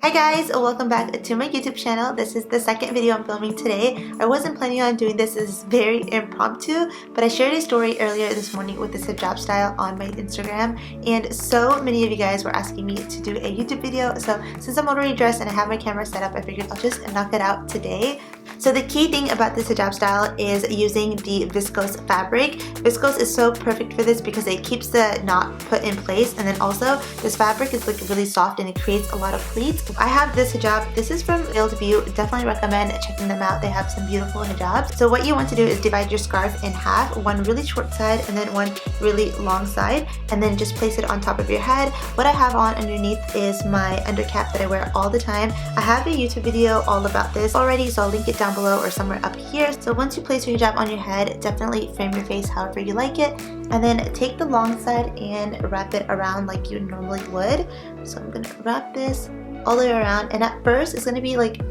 Hi guys, welcome back to my YouTube channel. This is the second video I'm filming today. I wasn't planning on doing this. This is very impromptu, but I shared a story earlier this morning with this hijab style on my Instagram, and so many of you guys were asking me to do a YouTube video. So since I'm already dressed and I have my camera set up, I figured I'll just knock it out today. So the key thing about this hijab style is using the viscose fabric. Viscose is so perfect for this because it keeps the knot put in place, and then also this fabric is like really soft and it creates a lot of pleats. I have this hijab. This is from View. Definitely recommend checking them out. They have some beautiful hijabs. So what you want to do is divide your scarf in half, one really short side and then one really long side, and then just place it on top of your head. What I have on underneath is my undercap that I wear all the time. I have a YouTube video all about this already, so I'll link it down below or somewhere up here. So once you place your hijab on your head, definitely frame your face however you like it, and then take the long side and wrap it around like you normally would. So I'm gonna wrap this all the way around, and at first it's gonna be like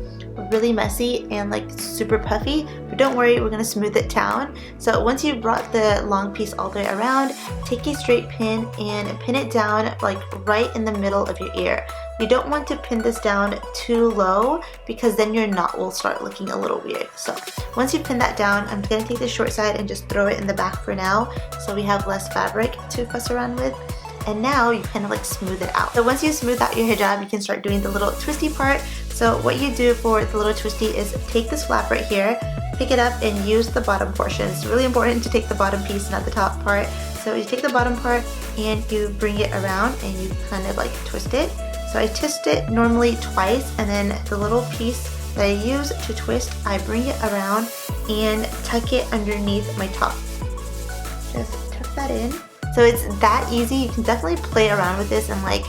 really messy and like super puffy, but don't worry, we're gonna smooth it down. So once you've brought the long piece all the way around, take a straight pin and pin it down like right in the middle of your ear. You don't want to pin this down too low because then your knot will start looking a little weird. So once you pin that down, I'm gonna take the short side and just throw it in the back for now so we have less fabric to fuss around with. And now you kind of like smooth it out. So once you smooth out your hijab, you can start doing the little twisty part. So what you do for the little twisty is take this flap right here, pick it up and use the bottom portion. It's really important to take the bottom piece, not the top part. So you take the bottom part and you bring it around and you kind of like twist it. So I twist it normally twice, and then the little piece that I use to twist, I bring it around and tuck it underneath my top. Just tuck that in. So it's that easy. You can definitely play around with this and like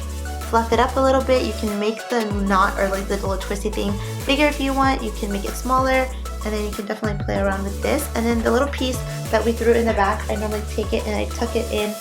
fluff it up a little bit. You can make the knot or like the little twisty thing bigger if you want. You can make it smaller, and then you can definitely play around with this. And then the little piece that we threw in the back, I normally take it and I tuck it in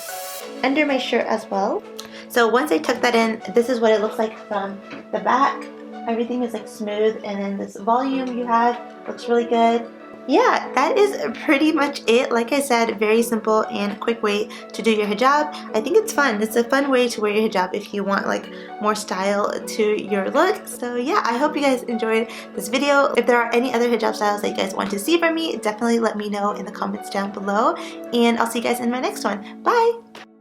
under my shirt as well. So once I tuck that in, this is what it looks like from the back. Everything is like smooth, and then this volume you have looks really good. Yeah, that is pretty much it. Like I said, very simple and quick way to do your hijab. I think it's fun. It's a fun way to wear your hijab if you want like more style to your look. So yeah, I hope you guys enjoyed this video. If there are any other hijab styles that you guys want to see from me, definitely let me know in the comments down below. And I'll see you guys in my next one. Bye!